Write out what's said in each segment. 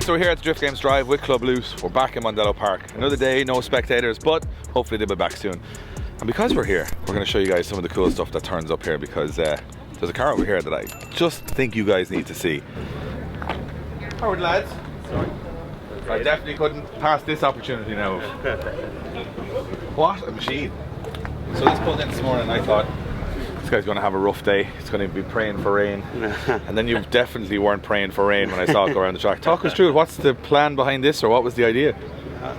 Right, so we're here at the Drift Games Drive with Club Loose. We're back in Mondello Park. Another day, no spectators, but hopefully they'll be back soon. And because we're here, we're going to show you guys some of the cool stuff that turns up here, because there's a car over here that I just think you guys need to see. Forward, lads. Sorry. I definitely couldn't pass this opportunity now. What a machine. So this pulled in this morning and I thought, this guy's going to have a rough day. He's going to be praying for rain. And then you definitely weren't praying for rain when I saw it go around the track. Talk us through it. What's the plan behind this, or what was the idea?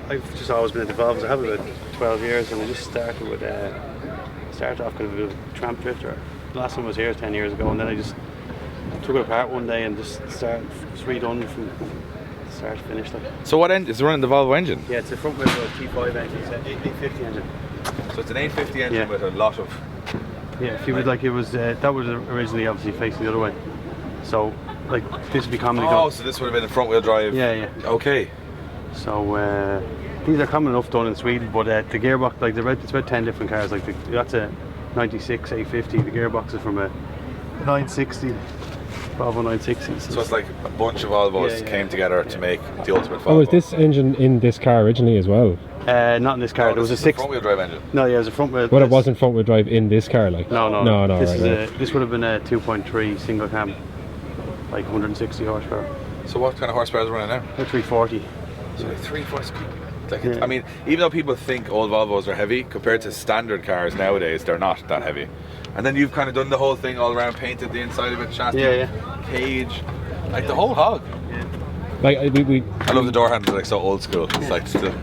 I've just always been into Volvos. I have about 12 years, and I just started with started off kind of a tramp drifter. The last one was here 10 years ago, and then I just took it apart one day and just redone from start to finish. So what engine is running the Volvo engine? Yeah, it's a front wheel T5 engine. It's an 850 engine. So it's an 850 engine with a lot of. Yeah, if you would like, it was that was originally obviously facing the other way. So like this would be commonly done. Oh, so this would have been a front wheel drive. Yeah. Okay. So these are common enough done in Sweden, but the gearbox, like it's about 10 different cars. Like that's a 96 850. The gearbox is from a 960 Volvo 960. So it's like a bunch of Volvos came together to make the ultimate Volvo. Oh, is this engine in this car originally as well? Not in this car. No, there was a front wheel drive engine. No, yeah, it was a front wheel. But it wasn't front wheel drive in this car, like. No. This This would have been a 2.3 single cam, like 160 horsepower. So what kind of horsepower is running now? 340. So like 340. Like I mean, even though people think old Volvos are heavy, compared to standard cars nowadays, they're not that heavy. And then you've kind of done the whole thing all around, painted the inside of it, chassis, cage, like the whole hog. Yeah. Like I love the door handles, like so old school. It's like still.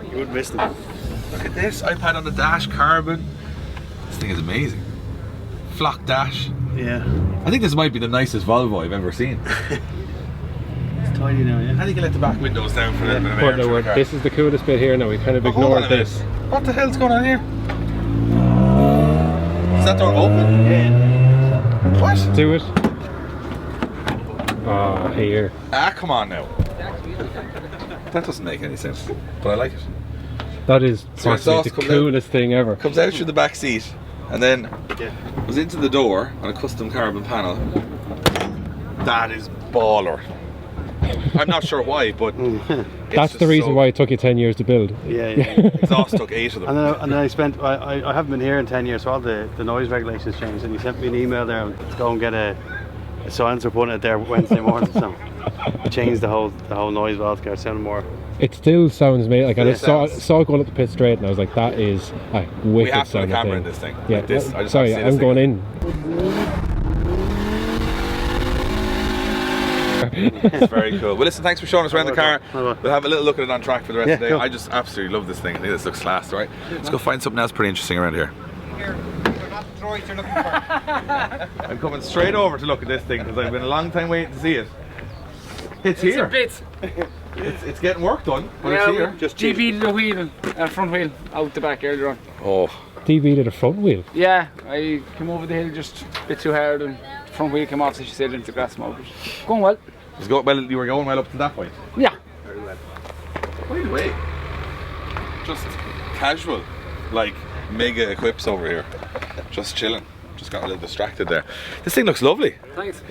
You wouldn't miss them. Look at this iPad on the dash, carbon. This thing is amazing. Flock dash. Yeah. I think this might be the nicest Volvo I've ever seen. It's tiny now, yeah. I think you can let the back windows down for a little bit of air. through the car. This is the coolest bit here now. We kind of ignored this. What the hell's going on here? Is that door open? Yeah. What? Do it. Oh, here. Ah, come on now. That doesn't make any sense, but I like it. That is So possibly the coolest thing ever. Comes out through the back seat and then goes into the door on a custom carbon panel. That is baller. I'm not sure why, but That's the reason why it took you 10 years to build. Yeah. Exhaust took 8 of them. And then I spent, I haven't been here in 10 years, so all the noise regulations changed, and he sent me an email there to go and get a silencer put in it there Wednesday morning, so I changed the whole noise valve car, sounded more. It still sounds amazing. Like, I saw it going up the pit straight, and I was like, that is a wicked We have to put a sounding camera thing. in this thing. Yeah, Like this. I just sorry, have to see I'm going in. It's very cool. Well, listen, thanks for showing us around the car. We'll We'll have a little look at it on track for the rest of the day. Cool. I just absolutely love this thing. I think this looks class, right? Let's go find something else pretty interesting around here. I'm coming straight over to look at this thing because I've been a long time waiting to see it. It's here. It's getting work done, but it's here. Just GB the wheel, front wheel, out the back earlier on. Oh. DB to the front wheel. Yeah, I came over the hill just a bit too hard and front wheel came off, so she said into the grass mold. Going well. You were going well up to that point. Yeah. By the way, just casual, like mega equips over here, just chilling. Just got a little distracted there. This thing looks lovely. Thanks.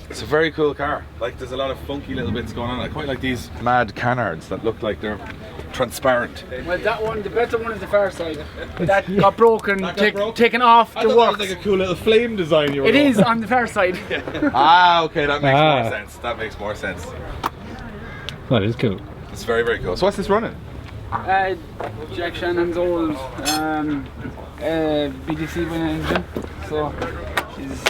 It's a very cool car. Like, there's a lot of funky little bits going on. I quite like these mad canards that look like they're transparent. Well, that one, the better one is the far side. That got broken, taken off I the thought works. that was like a cool little flame design you were It going. is on the far side. Ah, okay, that makes more sense. That makes more sense. That is cool. It's very, very cool. So what's this running? Jack Shannon's old BDC winning engine. So she's.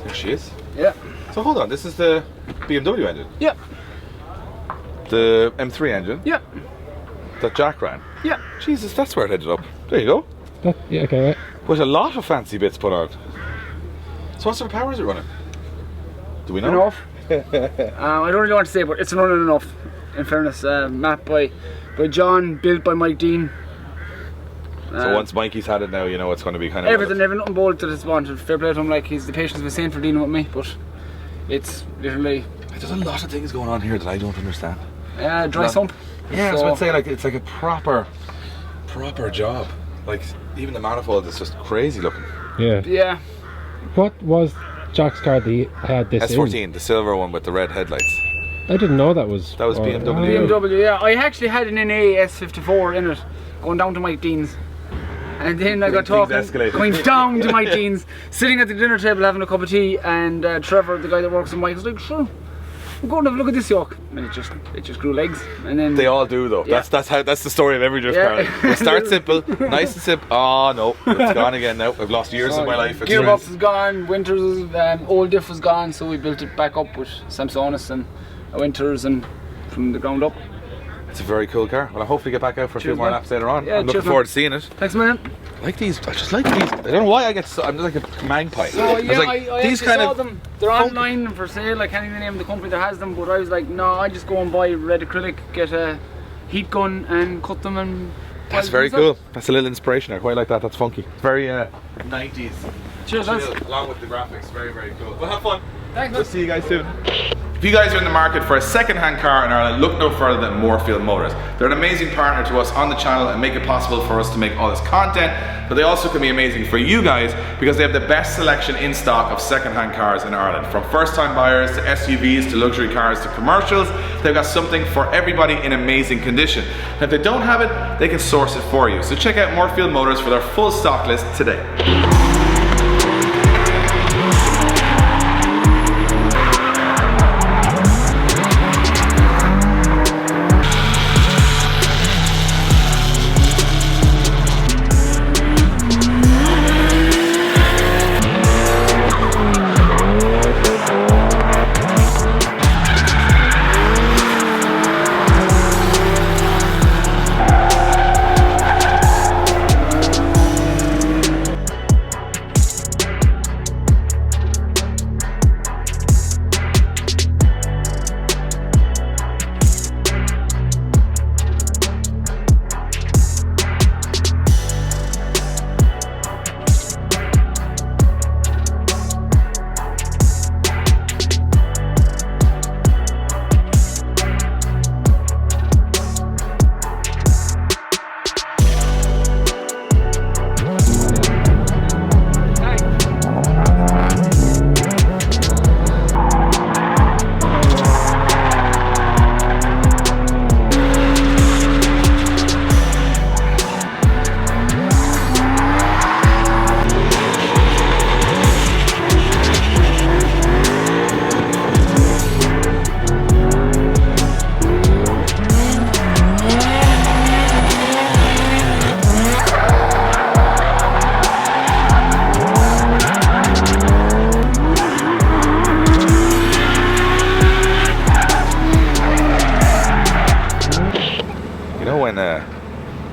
There she is. Yeah. So hold on, this is the BMW engine? Yeah. The M3 engine? Yeah. That Jack ran? Yeah. Jesus, that's where it ended up. There you go. Yeah, okay, right. With a lot of fancy bits put on. So what sort of power is it running? Do we know? Enough. I don't really want to say, but it's running enough. In fairness, mapped by John, built by Mike Dean. So once Mikey's had it now, you know it's going to be kind of everything nothing bolted as wanted. Fair play to him, like he's the patience of a saint for dealing with me, but it's literally. There's a lot of things going on here that I don't understand. Dry sump. Yeah, so, so I'd say like it's like a proper job. Like even the manifold is just crazy looking. Yeah. Yeah. What was Jack's car that he had this in? S14, the silver one with the red headlights. I didn't know that was. That was BMW. BMW, yeah. I actually had an NA S54 in it, going down to Mike Dean's. And then I got talking, going down to Mike Dean's, sitting at the dinner table having a cup of tea, and Trevor, the guy that works in Mike, was like, sure, we'll go and have a look at this yoke. And it just grew legs. And then they all do though. Yeah. That's the story of every drift car. Like, we'll start simple, nice and simple. Oh no, it's gone again now. I've lost years of my life. Gearbox is gone, Winters, old diff was gone, so we built it back up with Samsonis and Winters and from the ground up. It's a very cool car. Well, I hopefully get back out for a few more laps later on. Yeah, I'm looking forward to seeing it. Thanks, man. I like these. I just like these. I don't know why I get so. I'm just like a magpie. So yeah, I these actually saw them. They're online for sale. I can't even name the company that has them, but I was like, no, I just go and buy red acrylic, get a heat gun, and cut them and. That's very cool. That's a little inspiration. I quite like that. That's funky. Very 90s. Cheers, lads. Along with the graphics, very cool. Well, have fun. Thanks. We'll see you guys soon. If you guys are in the market for a second-hand car in Ireland, look no further than Moorfield Motors. They're an amazing partner to us on the channel and make it possible for us to make all this content, but they also can be amazing for you guys because they have the best selection in stock of second-hand cars in Ireland. From first-time buyers to SUVs to luxury cars to commercials, they've got something for everybody in amazing condition. And if they don't have it, they can source it for you. So check out Moorfield Motors for their full stock list today.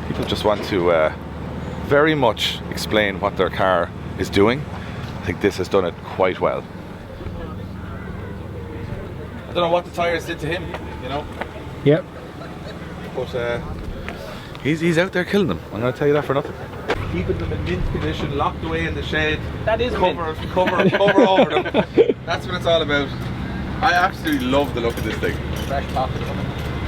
People just want to very much explain what their car is doing. I think this has done it quite well. I don't know what the tyres did to him, you know. Yep. But he's out there killing them. I'm going to tell you that for nothing. Keeping them in mint condition, locked away in the shade. That is cover over them. That's what it's all about. I absolutely love the look of this thing. Fresh pockets on it.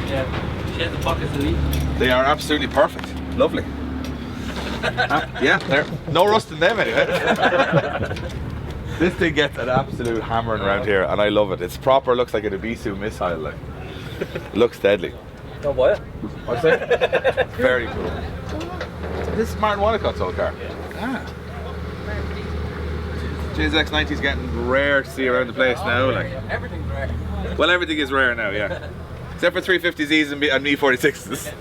Yeah. She has the pockets to eat. They are absolutely perfect. Lovely. Yeah, there. No rust in them anyway. This thing gets an absolute hammering around here, and I love it. It's proper. Looks like an Ibisu missile. Like, looks deadly. Don't buy it. What's that? Very cool. This is Martin Winnicott's old car. Ah. JZX90's getting rare to see around the place now. Like, Everything's rare. well, everything is rare now, yeah. Except for 350Zs and E46s.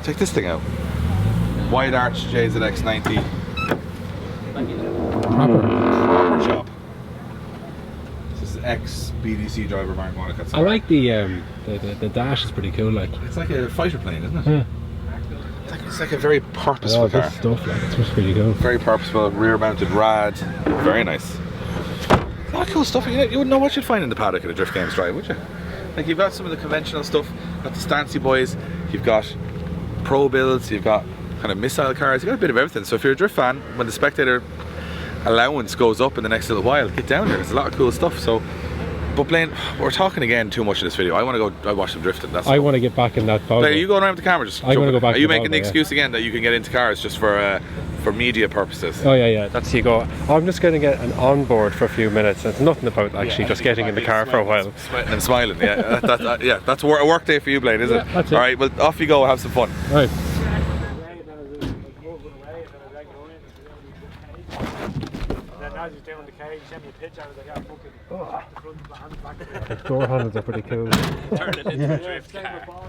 Check this thing out. Wide arch JZX90. Proper shop. This is ex-BDC driver Martin Winnicott. I like the dash is pretty cool. Like, it's like a fighter plane, isn't it? yeah. It's like a very purposeful Oh, car. this stuff, like, it's just pretty cool. Very purposeful, rear-mounted rad. Very nice. A lot of cool stuff. You wouldn't know what you'd find in the paddock at a Drift Games drive, would you? Like, you've got some of the conventional stuff. You've got the Stancy boys. You've got pro builds. You've got kind of missile cars. You've got a bit of everything. So if you're a drift fan, when the spectator allowance goes up in the next little while, get down there. There's a lot of cool stuff. So, but Blaine, we're talking again too much in this video. I want to go. I watch them drifting. I want to get back in that Volvo. Blaine, are you going around with the camera? Just I want to go back. Are you to making Volvo, the excuse again that you can get into cars just for for media purposes. Oh yeah, that's you go. Oh, I'm just going to get an onboard for a few minutes. It's nothing about actually just getting in the car for a while. Sweating and smiling, yeah. That's a work day for you, Blaine, is it? That's it. All right, well, off you go, have some fun. Right. The door handles are pretty cool. Turn it into a drift car.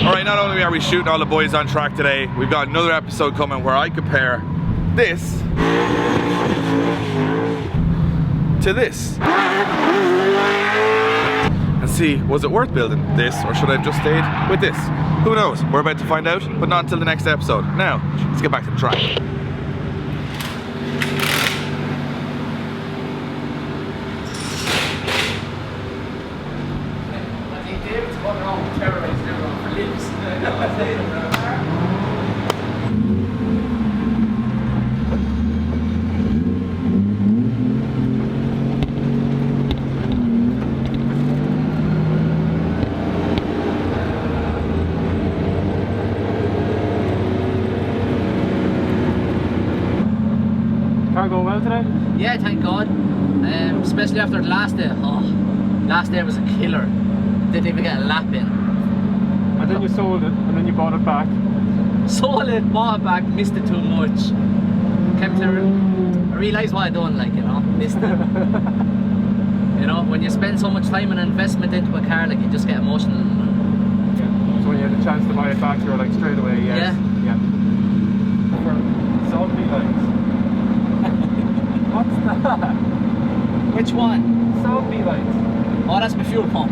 Alright, not only are we shooting all the boys on track today, we've got another episode coming where I compare this to this and see, was it worth building this or should I have just stayed with this? Who knows? We're about to find out, but not until the next episode. Now, let's get back to the track. Car going well today? Yeah, thank God. Especially after the last day. Oh, last day was a killer. Didn't even get a lap in. And then you sold it, and then you bought it back. Sold it, bought it back, missed it too much. Kept it. I realised what I done, like, you know, missed it. You know, when you spend so much time and investment into a car, like, you just get emotional. Yeah. So when you had the chance to buy it back, you were like straight away, yes. Yeah. For salty lights. What's that? Which one? Salty lights. Oh, that's my fuel pump.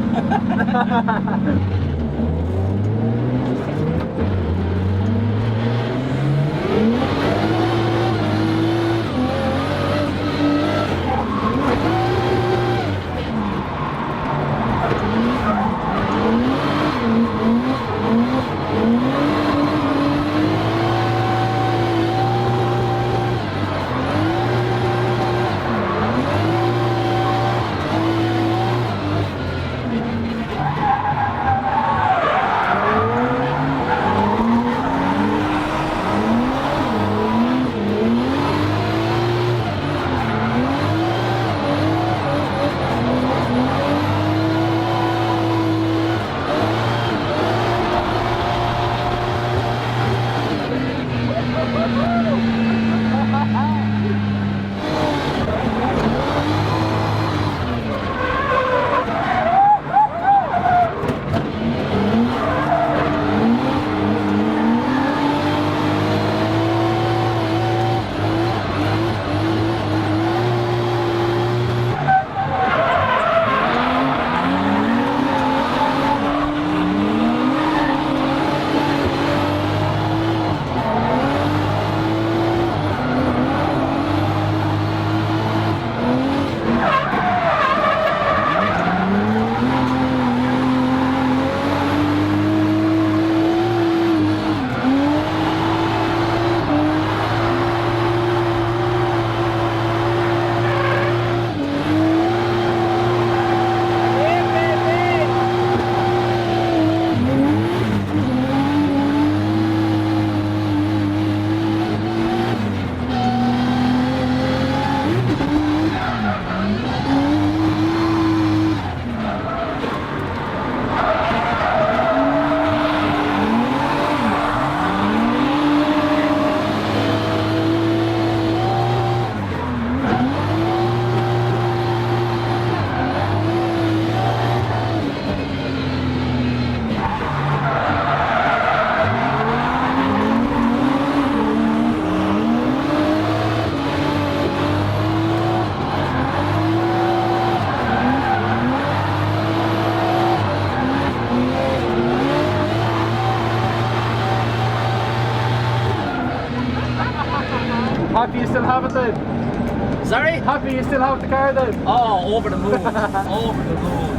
Happy you still have it then? Sorry? Happy you still have the car then? Oh, over the moon. Over the moon.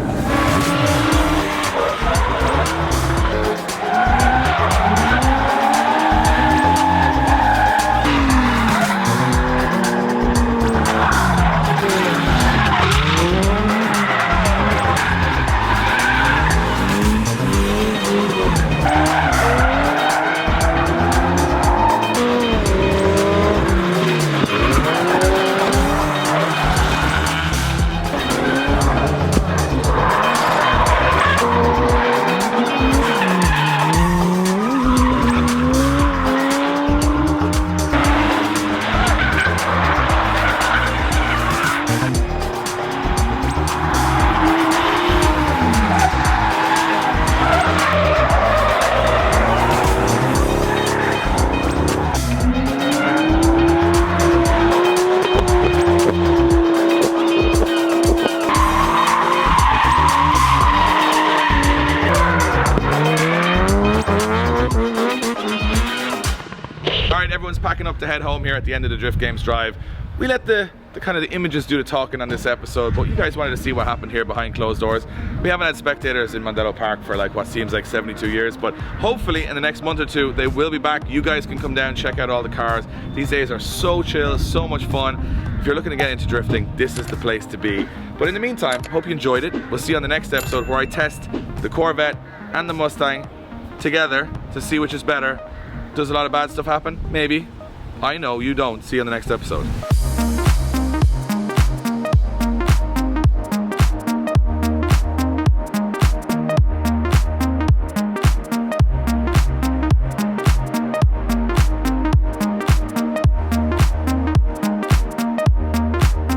Everyone's packing up to head home here at the end of the Drift Games drive. We let the kind of the images do the talking on this episode, but you guys wanted to see what happened here behind closed doors. We haven't had spectators in Mondello Park for like what seems like 72 years, but hopefully in the next month or two they will be back. You guys can come down, check out all the cars. These days are so chill, so much fun. If you're looking to get into drifting, this is the place to be. But in the meantime, hope you enjoyed it. We'll see you on the next episode where I test the Corvette and the Mustang together to see which is better. Does a lot of bad stuff happen? Maybe. I know, you don't. See you on the next episode.